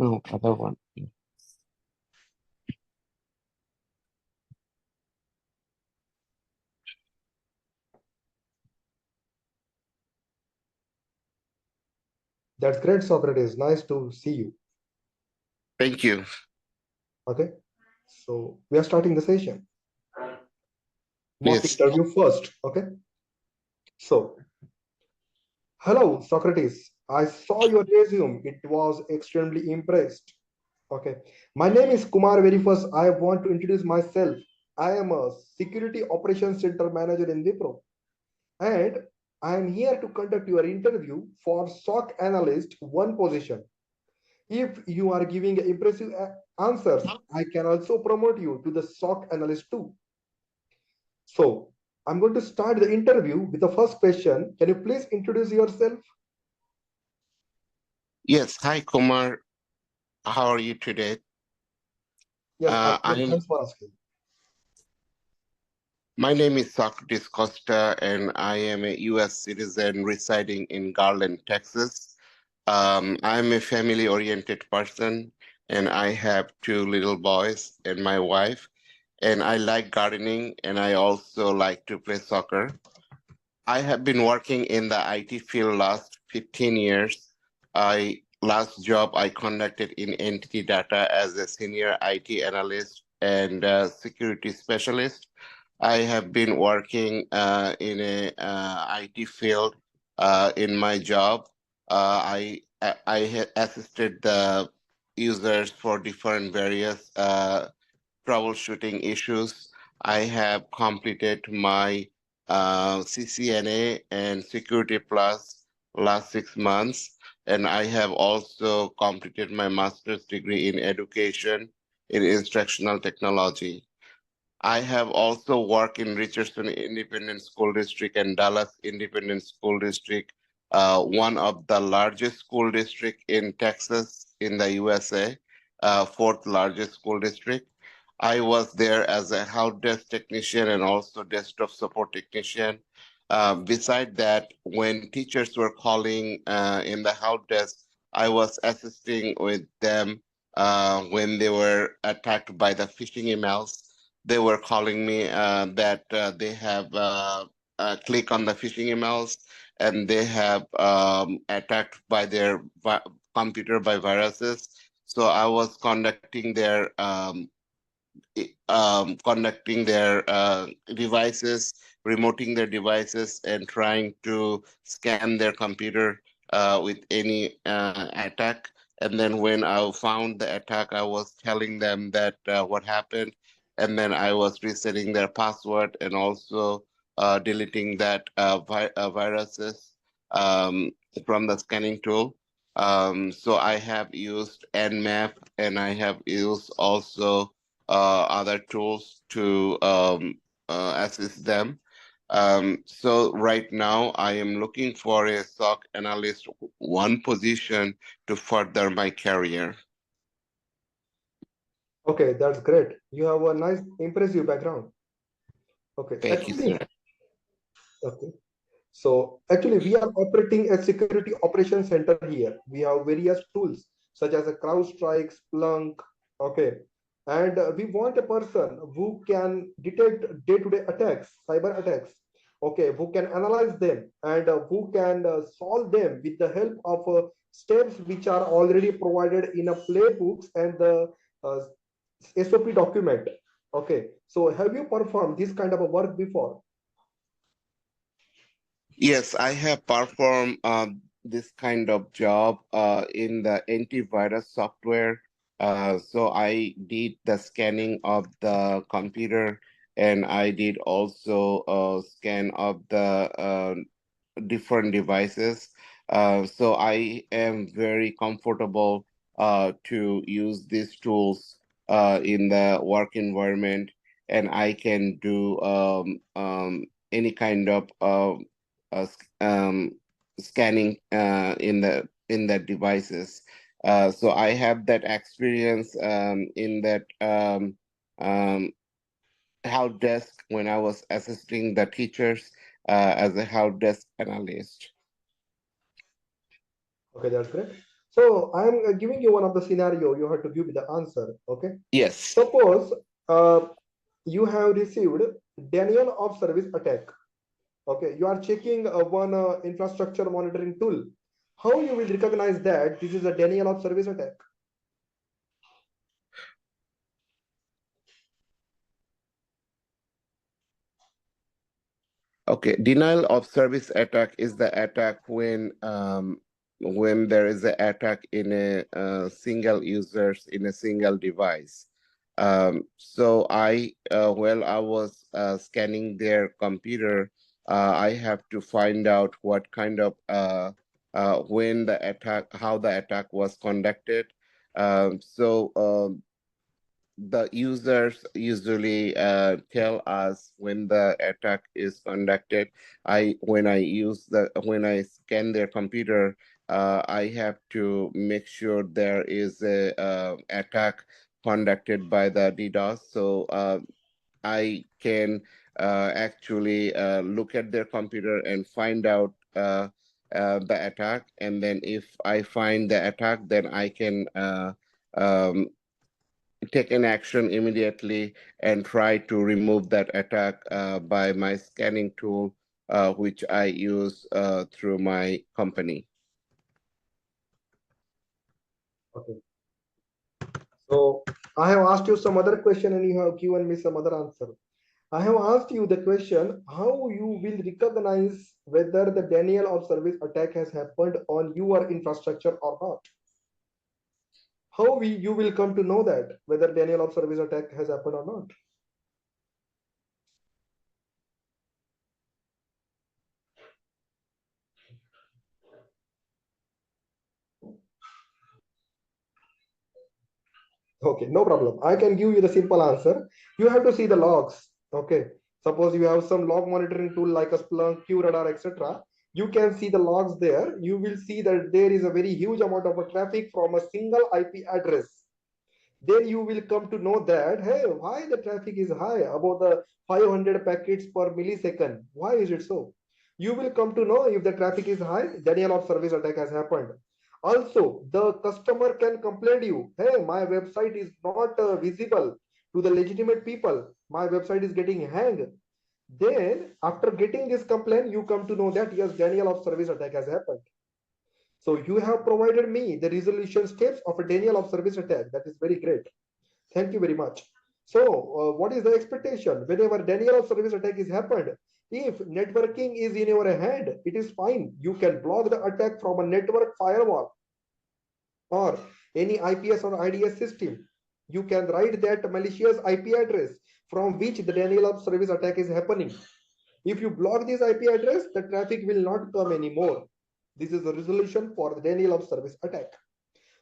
No, other one. That's great, Socrates. Nice to see you. Thank you. Okay. So we are starting the session. Mock Yes. interview first. Okay. So, hello, Socrates. I saw your resume. It was extremely impressed. Okay. My name is Kumar. Very first, I want to introduce myself. I am a security operations center manager in Wipro, and I am here to conduct your interview for SOC analyst one position. If you are giving impressive answers, I can also promote you to the SOC analyst too. So, I'm going to start the interview with the first question. Can you please introduce yourself? Yes. Hi, Kumar. How are you today? Yes, I'm good. I'm. Thanks for asking. My name is Socrates Costa, and I am a U.S. citizen residing in Garland, Texas. I'm a family-oriented person, and I have two little boys and my wife. And I like gardening, and I also like to play soccer. I have been working in the IT field last 15 years. I last job I conducted in entity data as a senior IT analyst and security specialist. I have been working in a IT field in my job. I assisted the users for different various troubleshooting issues. I have completed my CCNA and Security Plus last 6 months, and I have also completed my master's degree in education in instructional technology. I have also worked in Richardson Independent School District and Dallas Independent School District, one of the largest school district in Texas in the USA, fourth largest school district. I was there as a help desk technician and also desktop support technician. Beside that, when teachers were calling in the help desk, I was assisting with them when they were attacked by the phishing emails. They were calling me that they have clicked on the phishing emails and they have attacked by their computer by viruses. So I was conducting their devices, remoting their devices, and trying to scan their computer with any attack. And then when I found the attack, I was telling them that what happened, and then I was resetting their password and also deleting that viruses from the scanning tool. So I have used Nmap and I have used also other tools to assist them. So right now I am looking for a SOC analyst one position to further my career. Okay, that's great. You have a nice, impressive background. Okay, Thank you, actually, sir. okay. So actually, we are operating a security operations center here. We have various tools such as a CrowdStrike, Splunk, okay, and we want a person who can detect day-to-day attacks, cyber attacks, okay, who can analyze them and who can solve them with the help of steps which are already provided in a playbooks and the uh, SOP document. Okay, so have you performed this kind of a work before? Yes, I have performed this kind of job in the antivirus software. So I did the scanning of the computer, and I did also scan of the different devices. So I am very comfortable to use these tools in the work environment, and I can do any kind of scanning in the devices. So I have that experience in that um, help desk when I was assisting the teachers as a help desk analyst. Okay, that's great. So I am giving you one of the scenario. You have to give me the answer. Okay. Yes. Suppose you have received denial of service attack. Okay, you are checking one infrastructure monitoring tool. How you will recognize that this is a denial of service attack? Okay, denial of service attack is the attack when there is an attack in a single users in a single device. So while I was scanning their computer, I have to find out what kind of when the attack, how the attack was conducted. The users usually tell us when the attack is conducted. When I scan their computer, I have to make sure there is a attack conducted by the DDoS. So I can actually look at their computer and find out the attack. And then if I find the attack, then I can um, take an action immediately and try to remove that attack by my scanning tool, which I use through my company. Okay. So I have asked you some other question and you have given me some other answer. I have asked you the question how you will recognize whether the denial of service attack has happened on your infrastructure or not. How you will come to know that whether denial of service attack has happened or not. Okay, no problem. I can give you the simple answer. You have to see the logs. Okay. Suppose you have some log monitoring tool like a Splunk, QRadar, etc. You can see the logs there. You will see that there is a very huge amount of a traffic from a single IP address. Then you will come to know that, hey, why the traffic is high, about the 500 packets per millisecond. Why is it so? You will come to know if the traffic is high, denial of service attack has happened. Also, the customer can complain to you, hey, my website is not visible to the legitimate people. My website is getting hanged. Then, after getting this complaint, you come to know that yes, denial of service attack has happened. So you have provided me the resolution steps of a denial of service attack. That is very great. Thank you very much. So, what is the expectation? Whenever denial of service attack is happened, if networking is in your hand, it is fine. You can block the attack from a network firewall or any IPS or IDS system. You can write that malicious IP address from which the denial of service attack is happening. If you block this IP address, the traffic will not come anymore. This is the resolution for the denial of service attack.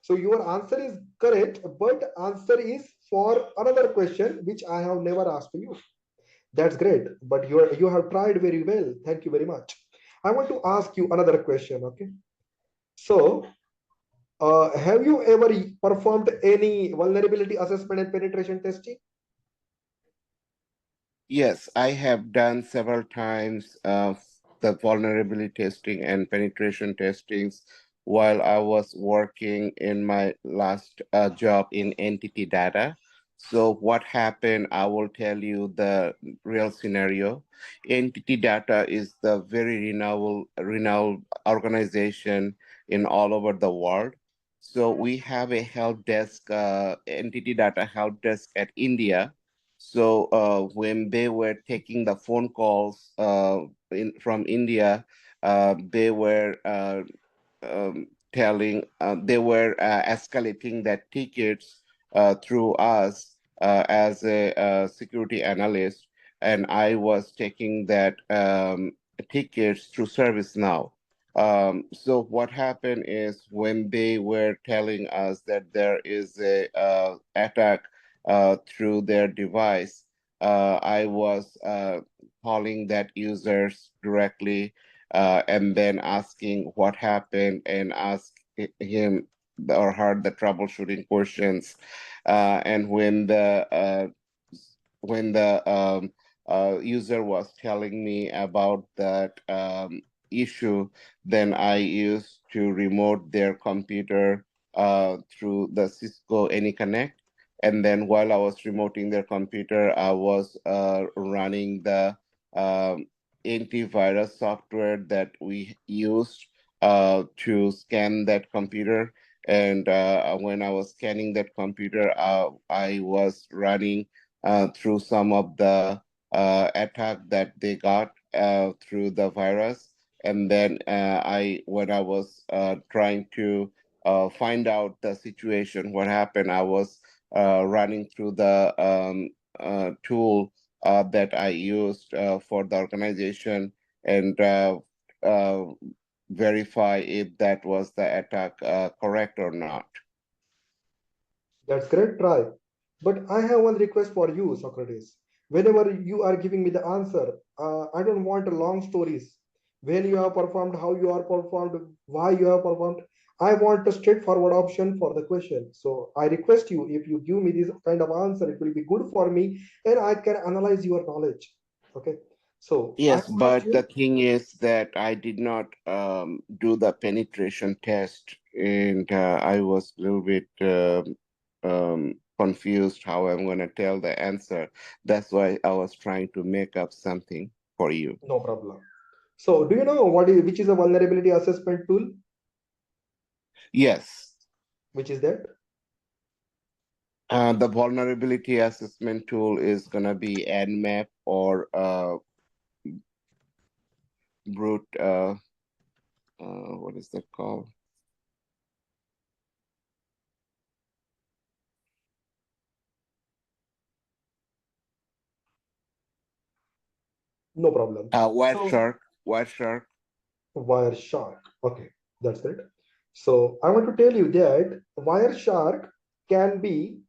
So your answer is correct, but answer is for another question which I have never asked you. That's great, but you have tried very well. Thank you very much. I want to ask you another question. Okay, so have you ever performed any vulnerability assessment and penetration testing? Yes, I have done several times the vulnerability testing and penetration testings while I was working in my last job in entity data. So what happened, I will tell you the real scenario. Entity data is the very renowned organization in all over the world. So we have a help desk, entity data help desk at India. So when they were taking the phone calls from India, they were they were escalating that tickets through us as a security analyst, and I was taking that tickets through ServiceNow. So what happened is when they were telling us that there is a attack through their device, I was calling that users directly and then asking what happened and ask him or her the troubleshooting questions. And when the user was telling me about that issue, then I used to remote their computer through the Cisco AnyConnect. And then while I was remoting their computer, I was running the um, antivirus software that we used to scan that computer. And when I was scanning that computer, I was running through some of the attack that they got through the virus. And then when I was trying to find out the situation, what happened, I was running through the tool that I used for the organization and uh, verify if that was the attack correct or not. That's great try. But I have one request for you, Socrates. Whenever you are giving me the answer, I don't want long stories. When you have performed, how you are performed, why you have performed. I want a straightforward option for the question. So I request you, if you give me this kind of answer, it will be good for me and I can analyze your knowledge. Okay. So I have Yes, a but the question. thing is that I did not do the penetration test, and I was a little bit confused how I'm going to tell the answer. That's why I was trying to make up something for you. No problem. So do you know which is a vulnerability assessment tool? Yes, Which is that? the vulnerability assessment tool is going to be Nmap or brute. What is that called? No problem. So Wireshark. Wireshark. Wireshark. Okay, that's it. So I want to tell you that Wireshark can be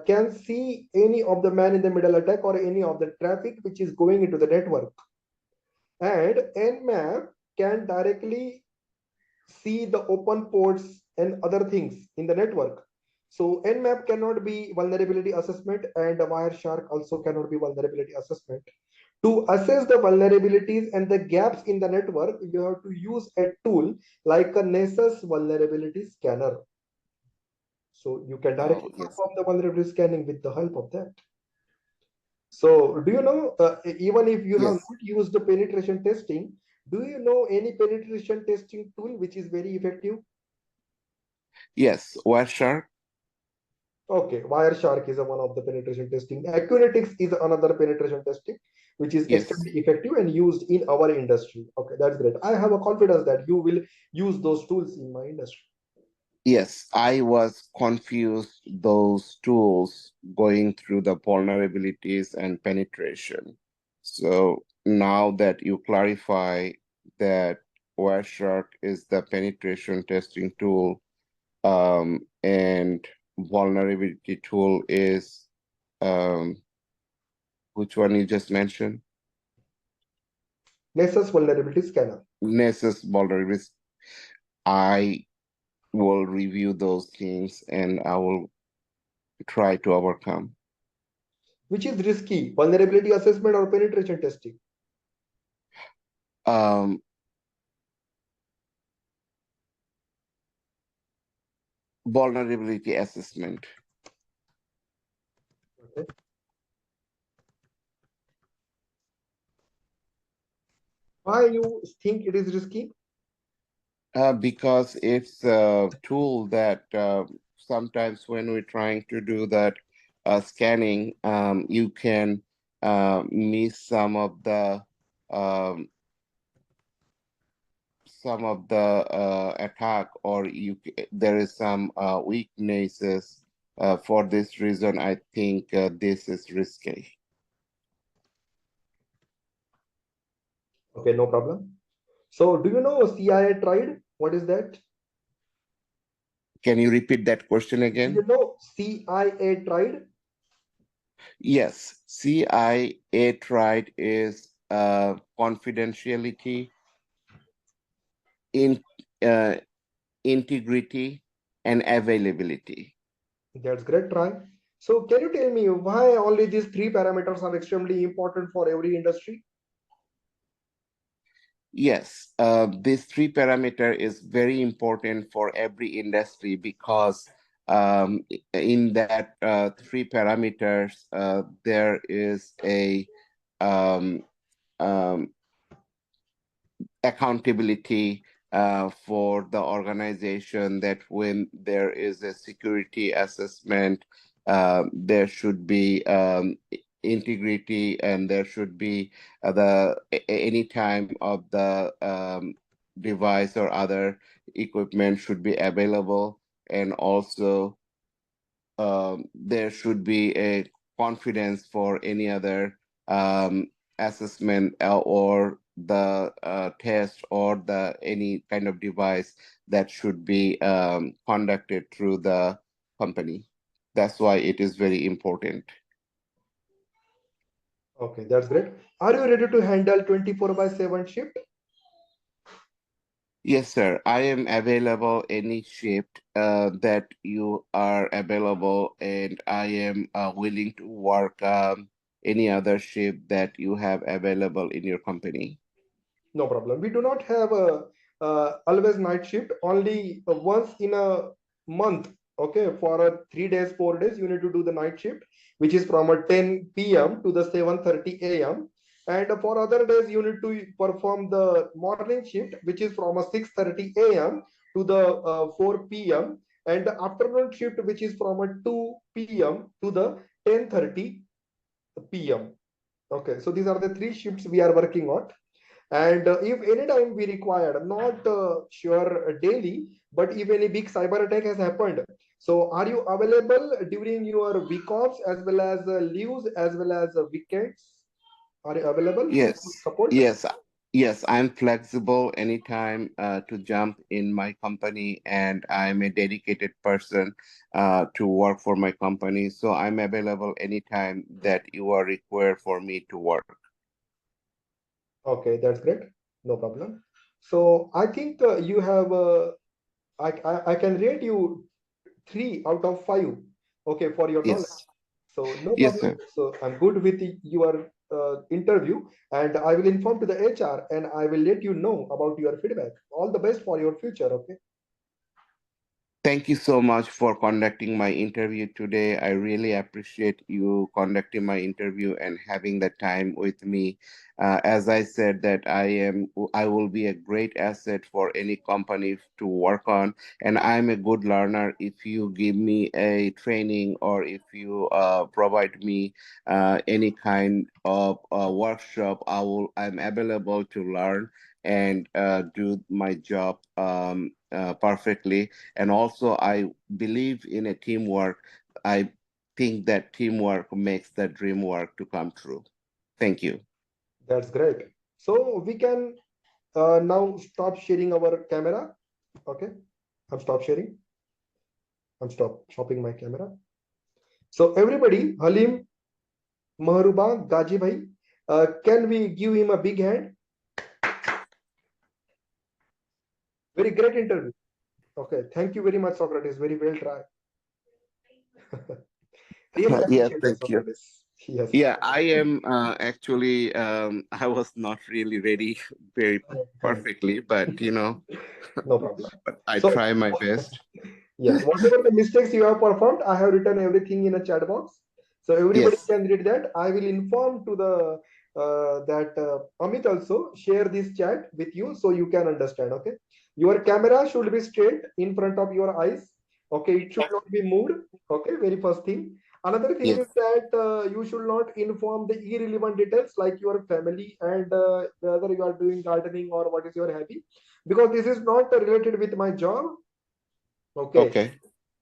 can see any of the man in the middle attack or any of the traffic which is going into the network, and Nmap can directly see the open ports and other things in the network. So Nmap cannot be vulnerability assessment, and Wireshark also cannot be vulnerability assessment. To assess the vulnerabilities and the gaps in the network, you have to use a tool like a Nessus vulnerability scanner. So you can Oh, directly yes. perform the vulnerability scanning with the help of that. So do you know, even if you have Yes. not used the penetration testing, do you know any penetration testing tool which is very effective? Yes. Wireshark. Okay, Wireshark is a one of the penetration testing. Accunetics is another penetration testing, which is Yes. extremely effective and used in our industry. Okay, that's great. I have a confidence that you will use those tools in my industry. Yes, I was confused those tools going through the vulnerabilities and penetration. So now that you clarify that Wireshark is the penetration testing tool, and vulnerability tool is which one you just mentioned? Nessus vulnerability scanner, Nessus vulnerabilities. I will review those things and I will try to overcome. which is risky, vulnerability assessment or penetration testing. Um, Vulnerability assessment Okay. Why you think it is risky? because it's a tool that sometimes when we're trying to do that scanning, you can miss um, some of the attack, or there is some weaknesses. For this reason, I think this is risky. Okay, no problem. So do you know CIA tried? What is that? Can you repeat that question Do you again? know CIA tried? Yes, CIA tried is confidentiality, in uh, integrity, and availability. That's great try. So can you tell me why only these three parameters are extremely important for every industry? Yes, this three parameter is very important for every industry because in that three parameters, there is a um, um, accountability for the organization, that when there is a security assessment, there should be integrity, and there should be any time of the device or other equipment should be available, and also there should be a confidence for any other um, assessment or the test or the any kind of device that should be conducted through the company. That's why it is very important. Okay, that's great. Are you ready to handle 24 by 7 shift? Yes, sir. I am available any shift that you are available, and I am willing to work any other shift that you have available in your company. No problem. We do not have a always night shift. Only once in a month. Okay, for a 3 days, 4 days, you need to do the night shift, which is from a 10 p.m. to the 7:30 a.m. And for other days, you need to perform the morning shift, which is from a 6:30 a.m. to the 4 p.m. And the afternoon shift, which is from a 2 p.m. to the 10:30 p.m. Okay, so these are the three shifts we are working on. And if any time we required, not sure daily, but if any big cyber attack has happened, so are you available during your week offs as well as leaves as well as weekends? Are you available to Yes, support? yes, yes. I'm flexible anytime to jump in my company, and I'm a dedicated person to work for my company. So I'm available anytime that you are required for me to work. Okay, that's great. No problem. So I think you have, I can rate you 3 out of 5. Okay, for your knowledge. Yes, So no yes, problem. sir. So I'm good with your interview, and I will inform to the HR, and I will let you know about your feedback. All the best for your future. Okay. Thank you so much for conducting my interview today. I really appreciate you conducting my interview and having the time with me. As I said, that I will be a great asset for any company to work on, and I'm a good learner. If you give me a training, or if you provide me any kind of workshop, I'm available to learn and do my job perfectly. And also, I believe in a teamwork. I think that teamwork makes the dream work to come true. Thank you. That's great. So we can now stop sharing our camera. Okay. I'm stop sharing. I'm stop stopping my camera. So everybody, Halim, Maharuba, Gaji bhai, can we give him a big hand? Very great interview. Okay, thank you very much, Socrates. Very well tried. Really Yes, appreciate that, thank you. Socrates. Yes. Yeah, I am actually, I was not really ready very perfectly, but No problem. but I So, try my best. yes, whatever the mistakes you have performed, I have written everything in a chat box. So everybody Yes, can read that. I will inform to the that Amit also share this chat with you so you can understand. Okay, your camera should be straight in front of your eyes. Okay, it should not be moved. Okay, very first thing. Another thing yes, is that you should not inform the irrelevant details like your family and whether you are doing gardening or what is your hobby, because this is not related with my job. Okay. okay,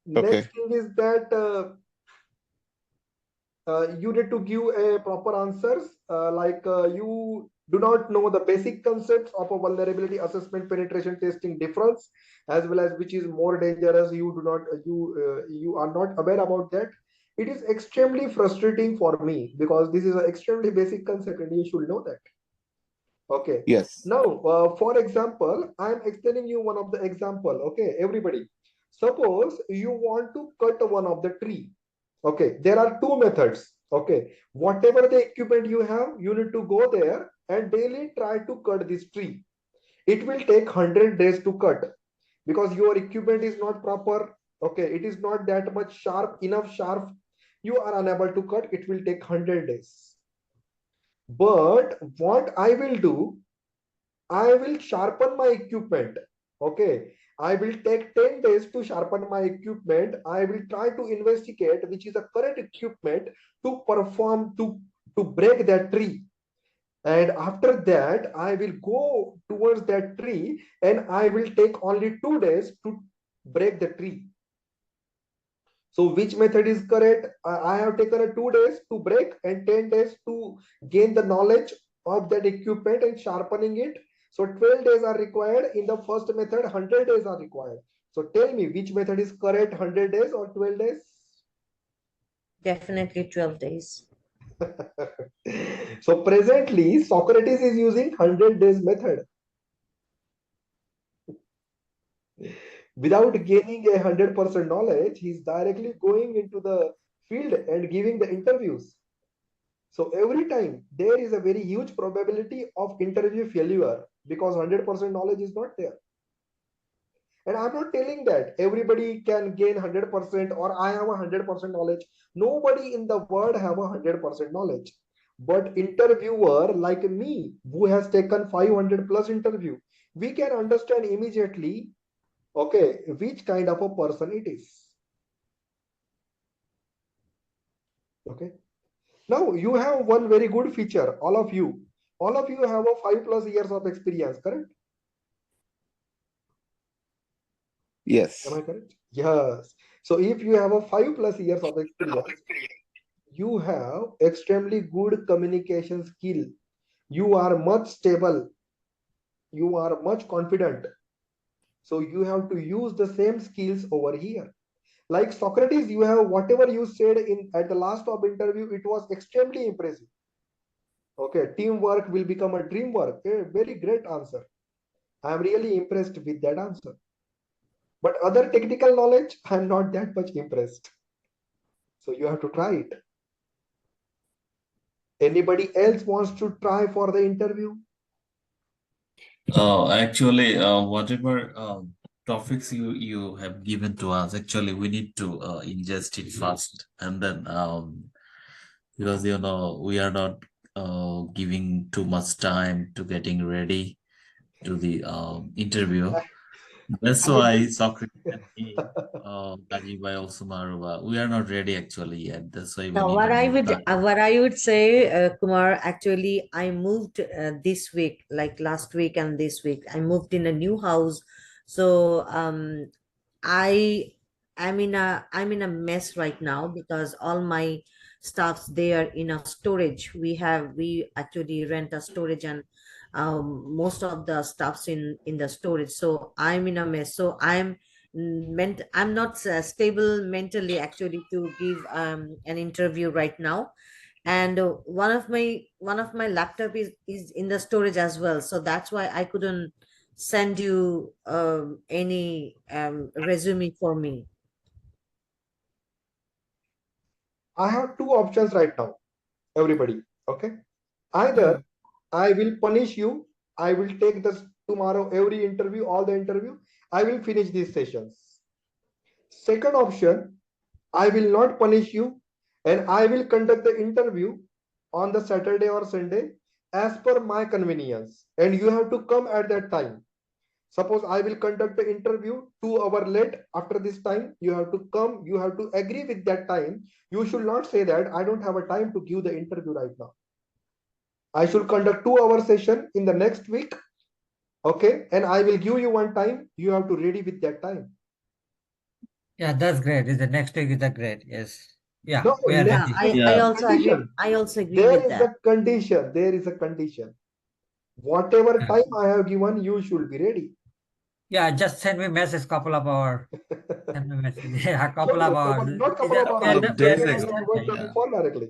Next okay, thing is that you need to give a proper answers. Like you do not know the basic concepts of a vulnerability assessment penetration testing difference, as well as which is more dangerous. You do not you are not aware about that. It is extremely frustrating for me because this is an extremely basic concept and you should know that. Okay. yes, Now, for example, I am explaining you one of the example. Okay, everybody. Suppose you want to cut one of the tree. Okay, there are two methods. Okay, whatever the equipment you have, you need to go there and daily try to cut this tree. it will take 100 days to cut because your equipment is not proper. Okay, it is not that much sharp, enough sharp, you are unable to cut, it will take 100 days. But what I will do, I will sharpen my equipment. Okay. I will take 10 days to sharpen my equipment. I will try to investigate which is the correct equipment to perform to break that tree. And after that, I will go towards that tree and I will take only 2 days to break the tree. So which method is correct? I have taken a 2 days to break and 10 days to gain the knowledge of that equipment and sharpening it. So 12 days are required. In the first method, 100 days are required. So tell me which method is correct, 100 days or 12 days? Definitely 12 days. So presently, Socrates is using 100 days method. Without gaining 100% knowledge, he's directly going into the field and giving the interviews. So every time there is a very huge probability of interview failure because 100% knowledge is not there. And I'm not telling that everybody can gain 100% or I have 100% knowledge. Nobody in the world have 100% knowledge. But interviewer like me, who has taken 500 plus interview, we can understand immediately, okay, which kind of a person it is. Okay. Now you have one very good feature, all of you. All of you have a 5+ years of experience, correct? Am Yes. I correct? Yes. So if you have a 5+ years of experience, you have extremely good communication skill. You are much stable. You are much confident. So you have to use the same skills over here. Like Socrates, you have whatever you said in at the last of interview, it was extremely impressive. Okay, teamwork will become a dream work. A very great answer. I am really impressed with that answer. But other technical knowledge, I'm not that much impressed. So you have to try it. Anybody else wants to try for the interview? Actually, whatever topics you have given to us, actually, we need to ingest it first, and then because we are not giving too much time to getting ready to the interview. That's I why just Socrates and me, Kajibai also Maruba, we are not ready actually yet. That's why we Now, need more time. what I would say, Kumar, actually, I moved this week, like last week and this week. I moved in a new house, so I I'm in a mess right now because all my stuffs there in a storage. We actually rent a storage, and most of the stuffs in the storage. So I'm in a mess. So I'm not stable mentally actually to give an interview right now. And one of my laptop is in the storage as well, so that's why I couldn't send you any resume for me. I have two options right now, everybody. Okay. Either Mm. I will punish you, I will take this tomorrow, every interview, all the interview, I will finish these sessions. Second option, I will not punish you and I will conduct the interview on the Saturday or Sunday as per my convenience. And you have to come at that time. Suppose I will conduct the interview 2 hours late after this time, you have to come, you have to agree with that time. You should not say that I don't have a time to give the interview right now. I should conduct 2 hour session in the next week. Okay. And I will give you one time. You have to ready with that time. Yeah, that's great. Is the next week is a great. Yes. Yeah, No, we are Yeah, ready. there is I Yeah. a also agree. condition. I also agree There with is that. a condition. There is a condition. Whatever Yeah. time I have given, you should be ready. Yeah, just send me message couple of hours. Send me message. Yeah, No, couple no, of hours. not Is couple of that hours. we are I So will not, we tell are days you not on expect. one starting. Yeah. twenty four directly.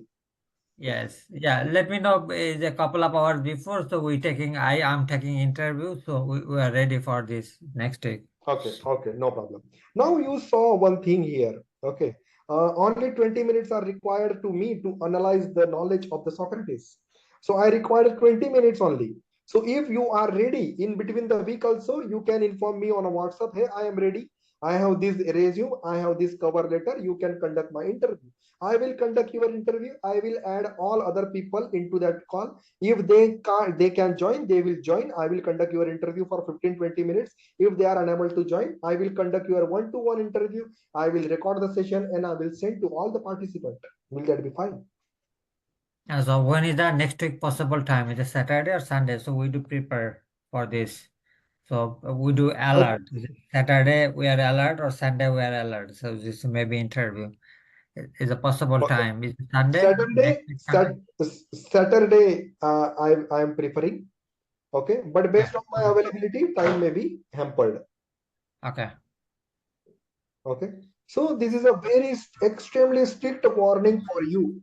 Yes. Yeah. Let me know is a couple of hours before. So I am taking interview. So we are ready for this next week. Okay, okay, no problem. Now you saw one thing here. Okay, only 20 minutes are required to me to analyze the knowledge of the Socrates. So I required 20 minutes only. So if you are ready in between the week also, you can inform me on a WhatsApp. Hey, I am ready. I have this resume. I have this cover letter. You can conduct my interview. I will conduct your interview. I will add all other people into that call. If they can join, they will join. I will conduct your interview for 15-20 minutes. If they are unable to join, I will conduct your one-to-one interview. I will record the session and I will send to all the participants. Will that be fine? So when is the next week possible time? Is it Saturday or Sunday? So we do prepare for this. So we do alert. Is it Saturday we are alert or Sunday we are alert. So this may be interview. Is a possible Okay. time. Is it Sunday? Next Saturday, week Sunday? Saturday, I am preferring. Okay, but Okay. based on my availability, time may be hampered. Okay. Okay, so this is a very extremely strict warning for you.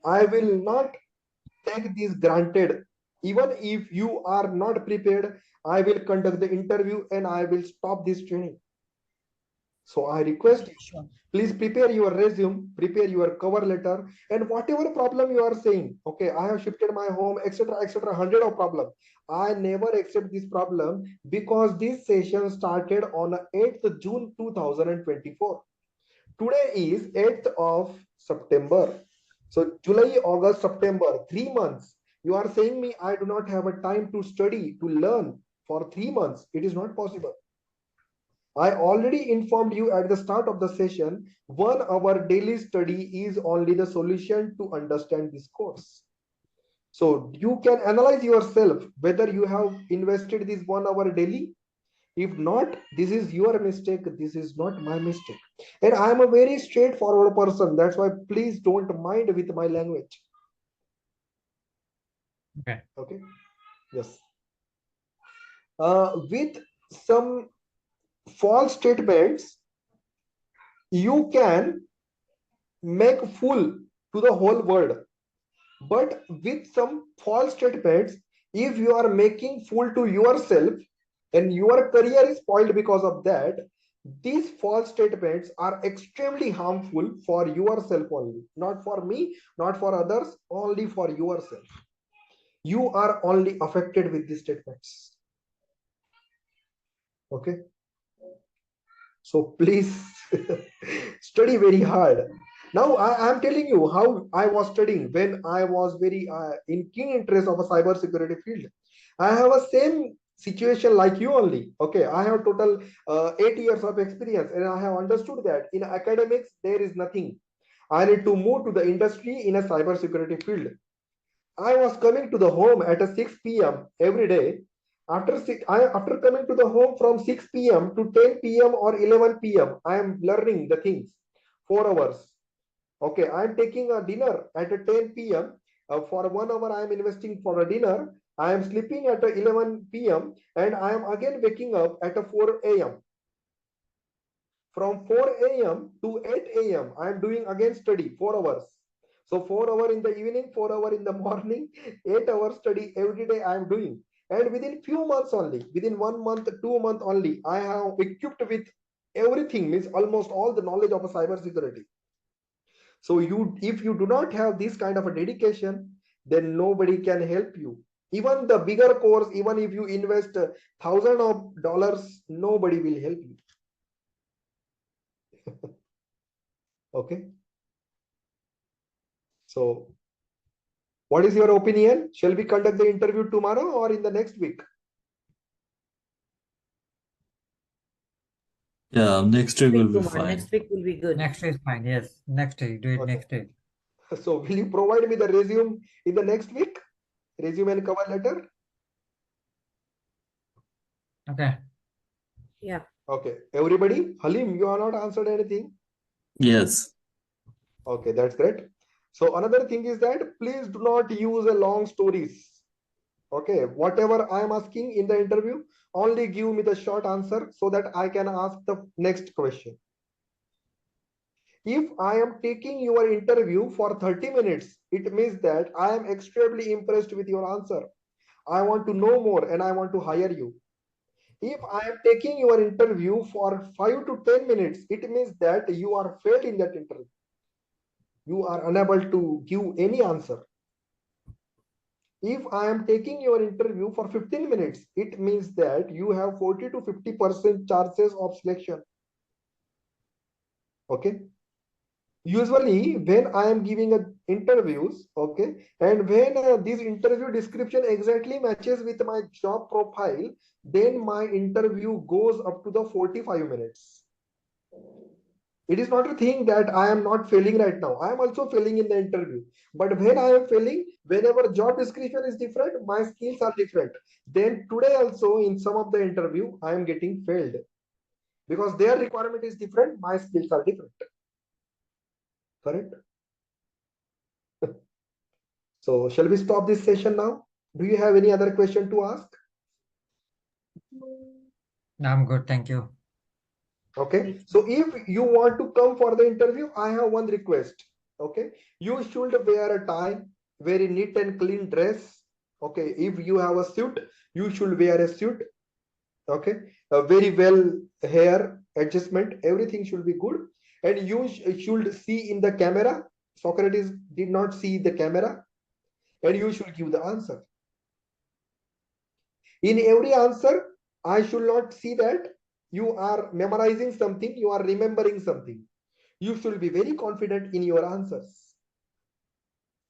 I will not take this granted. Even if you are not prepared, I will conduct the interview and I will stop this training. So I request you, Sure. please prepare your resume, prepare your cover letter, and whatever problem you are saying. Okay, I have shifted my home, etc., etc., hundred of problem. I never accept this problem because this session started on 8th June 2024. Today is 8th of September. So July, August, September, 3 months. You are saying me I do not have a time to study, to learn for 3 months. It is not possible. I already informed you at the start of the session, 1 hour daily study is only the solution to understand this course. So you can analyze yourself whether you have invested this 1 hour daily. If not, this is your mistake. This is not my mistake. And I am a very straightforward person. That's why please don't mind with my language. Okay. Okay. Yes. With some false statements, you can make fool to the whole world. But with some false statements, if you are making fool to yourself and your career is spoiled because of that, these false statements are extremely harmful for yourself only, not for me, not for others, only for yourself. You are only affected with these statements. Okay, so please study very hard. Now I am telling you how I was studying when I was very in keen interest of a cyber security field. I have a same situation like you only. Okay, I have total 8 years of experience and I have understood that in academics there is nothing. I need to move to the industry in a cyber security field. I was coming to the home at a 6 p.m. every day. After coming to the home from 6 p.m. to 10 p.m. or 11 p.m., I am learning the things. 4 hours. Okay, I am taking a dinner at a 10 p.m. For 1 hour, I am investing for a dinner. I am sleeping at a 11 p.m. and I am again waking up at a 4 a.m. From 4 a.m. to 8 a.m. I am doing again study 4 hours. So 4 hour in the evening, 4 hour in the morning, 8 hour study every day I am doing. And within few months only, within 1 month, 2 month only, I have equipped with everything, means almost all the knowledge of a cyber security. So if you do not have this kind of a dedication, then nobody can help you. Even the bigger course, even if you invest thousands of dollars, nobody will help you. Okay. So what is your opinion? Shall we conduct the interview tomorrow or in the next week? Yeah, next week will be Kumar, fine. next week will be good. Next week is fine. Yes. Next week. Do it Okay. next week. So will you provide me the resume in the next week? Resume and cover letter? Okay. Yeah. Okay. Everybody? Halim, you are not answered anything? Yes. Okay, that's great. So another thing is that please do not use a long stories. Okay, whatever I am asking in the interview, only give me the short answer so that I can ask the next question. If I am taking your interview for 30 minutes, it means that I am extremely impressed with your answer. I want to know more and I want to hire you. If I am taking your interview for 5 to 10 minutes, it means that you are failed in that interview. You are unable to give any answer. If I am taking your interview for 15 minutes, it means that you have 40 to 50% chances of selection. Okay. Usually, when I am giving interviews, okay, and when this interview description exactly matches with my job profile, then my interview goes up to the 45 minutes. It is not a thing that I am not failing right now. I am also failing in the interview. But when I am failing, whenever job description is different, my skills are different. Then today also in some of the interview, I am getting failed because their requirement is different. My skills are different. Correct? So shall we stop this session now? Do you have any other question to ask? I'm good, thank you. Okay. So if you want to come for the interview, I have one request. Okay. You should wear a tie, very neat and clean dress. Okay. If you have a suit, you should wear a suit. Okay. A very well hair adjustment, everything should be good. And you should see in the camera. Socrates did not see the camera, and you should give the answer. In every answer, I should not see that you are memorizing something, you are remembering something. You should be very confident in your answers.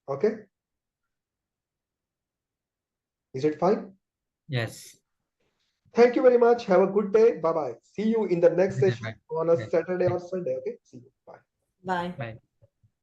Okay? Is it fine? Yes. Thank you very much. Have a good day. Bye bye. See you in the next Okay, session bye. on a Okay. Saturday or Sunday. Okay? See you. Bye. Bye. Bye.